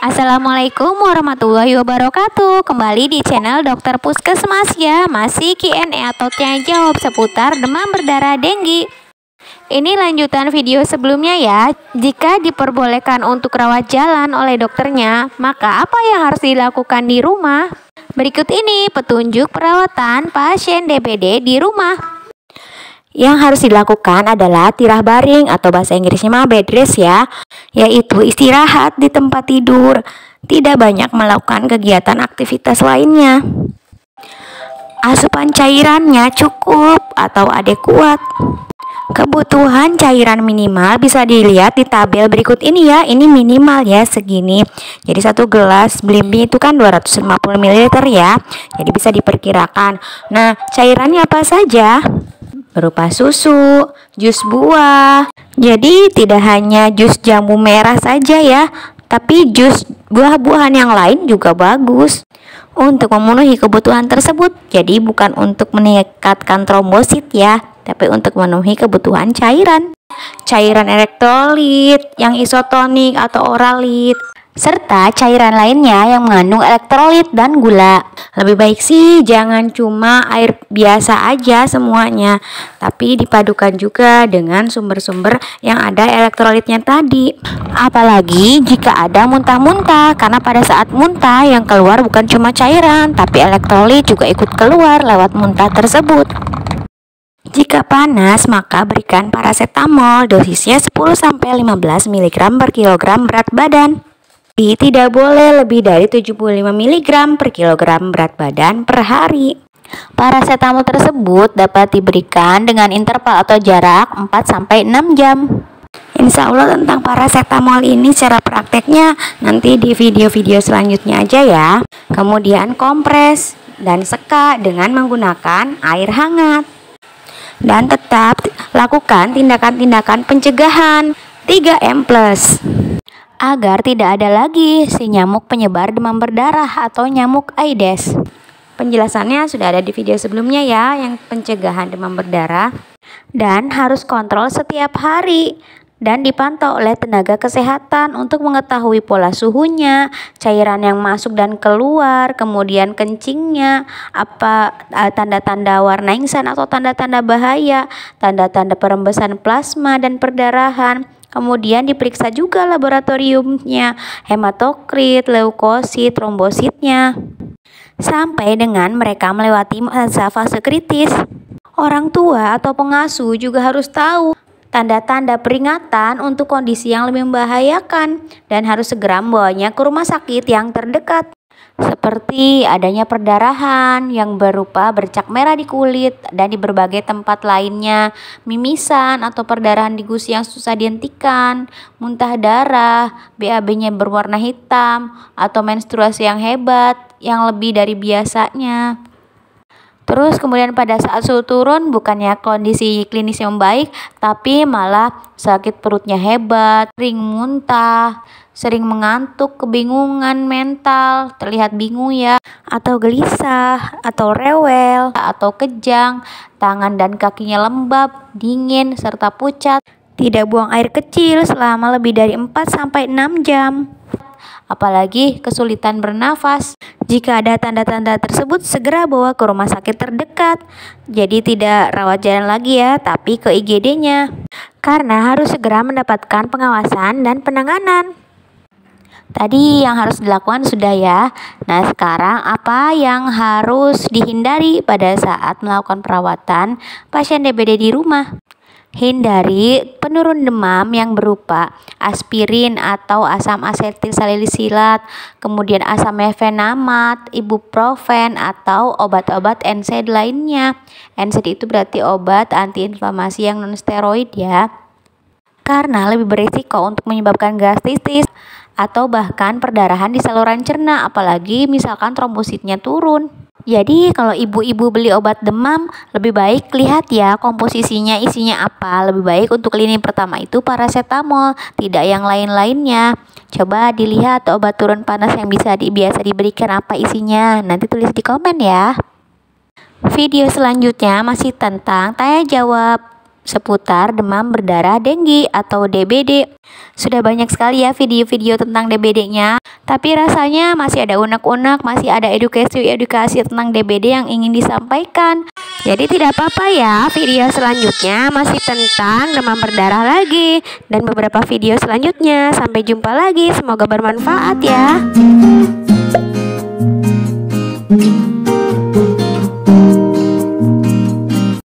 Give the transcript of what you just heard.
Assalamualaikum warahmatullahi wabarakatuh. Kembali di channel Dokter Puskesmas ya. Masih Q&A atau tanya jawab seputar demam berdarah denggi. Ini lanjutan video sebelumnya ya. Jika diperbolehkan untuk rawat jalan oleh dokternya, maka apa yang harus dilakukan di rumah? Berikut ini petunjuk perawatan pasien DBD di rumah. Yang harus dilakukan adalah tirah baring atau bahasa Inggrisnya mah bed rest ya, yaitu istirahat di tempat tidur, tidak banyak melakukan kegiatan aktivitas lainnya. Asupan cairannya cukup atau adekuat. Kebutuhan cairan minimal bisa dilihat di tabel berikut ini ya. Ini minimal ya segini. Jadi satu gelas Blimbi itu kan 250 ml ya. Jadi bisa diperkirakan. Nah, cairannya apa saja? Berupa susu, jus buah. Jadi tidak hanya jus jambu merah saja ya, tapi jus buah-buahan yang lain juga bagus untuk memenuhi kebutuhan tersebut. Jadi bukan untuk meningkatkan trombosit ya, tapi untuk memenuhi kebutuhan cairan. Cairan elektrolit, yang isotonik atau oralit, serta cairan lainnya yang mengandung elektrolit dan gula. Lebih baik sih jangan cuma air biasa aja semuanya, tapi dipadukan juga dengan sumber-sumber yang ada elektrolitnya tadi. Apalagi jika ada muntah-muntah, karena pada saat muntah yang keluar bukan cuma cairan, tapi elektrolit juga ikut keluar lewat muntah tersebut. Jika panas, maka berikan paracetamol, dosisnya 10-15 mg per kilogram berat badan. Tidak boleh lebih dari 75 mg per kilogram berat badan per hari. Paracetamol tersebut dapat diberikan dengan interval atau jarak 4-6 jam. Insya Allah tentang paracetamol ini secara prakteknya nanti di video-video selanjutnya aja ya. Kemudian kompres dan seka dengan menggunakan air hangat. Dan tetap lakukan tindakan-tindakan pencegahan 3M+. Agar tidak ada lagi si nyamuk penyebar demam berdarah atau nyamuk Aedes. Penjelasannya sudah ada di video sebelumnya ya, yang pencegahan demam berdarah. Dan harus kontrol setiap hari dan dipantau oleh tenaga kesehatan untuk mengetahui pola suhunya, cairan yang masuk dan keluar, kemudian kencingnya, apa tanda-tanda warna ingsan atau tanda-tanda bahaya, tanda-tanda perembesan plasma dan perdarahan. Kemudian diperiksa juga laboratoriumnya, hematokrit, leukosit, trombositnya, sampai dengan mereka melewati fase kritis. Orang tua atau pengasuh juga harus tahu tanda-tanda peringatan untuk kondisi yang lebih membahayakan dan harus segera membawanya ke rumah sakit yang terdekat. Seperti adanya perdarahan yang berupa bercak merah di kulit dan di berbagai tempat lainnya, mimisan atau perdarahan di gusi yang susah dihentikan, muntah darah, BAB-nya berwarna hitam, atau menstruasi yang hebat yang lebih dari biasanya. Terus kemudian pada saat suhu turun bukannya kondisi klinis yang baik, tapi malah sakit perutnya hebat, sering muntah, sering mengantuk, kebingungan mental, terlihat bingung ya, atau gelisah, atau rewel, atau kejang, tangan dan kakinya lembab, dingin, serta pucat, tidak buang air kecil selama lebih dari 4-6 jam. Apalagi kesulitan bernafas. Jika ada tanda-tanda tersebut, segera bawa ke rumah sakit terdekat. Jadi tidak rawat jalan lagi ya, tapi ke IGD-nya. Karena harus segera mendapatkan pengawasan dan penanganan. Tadi yang harus dilakukan sudah ya. Nah, sekarang apa yang harus dihindari pada saat melakukan perawatan pasien DBD di rumah? Hindari penurun demam yang berupa aspirin atau asam asetil salisilat, kemudian asam mefenamat, ibuprofen atau obat-obat NSAID lainnya. NSAID itu berarti obat antiinflamasi yang non steroid ya. Karena lebih berisiko untuk menyebabkan gastritis atau bahkan perdarahan di saluran cerna, apalagi misalkan trombositnya turun. Jadi kalau ibu-ibu beli obat demam, lebih baik lihat ya komposisinya isinya apa. Lebih baik untuk lini pertama itu paracetamol, tidak yang lain-lainnya. Coba dilihat obat turun panas yang biasa diberikan apa isinya. Nanti tulis di komen ya. Video selanjutnya masih tentang tanya jawab. seputar demam berdarah dengue atau DBD. Sudah banyak sekali ya video-video tentang DBD-nya, tapi rasanya masih ada unek-unek, masih ada edukasi tentang DBD yang ingin disampaikan. Jadi tidak apa-apa ya, video selanjutnya masih tentang demam berdarah lagi, dan beberapa video selanjutnya. Sampai jumpa lagi, semoga bermanfaat ya.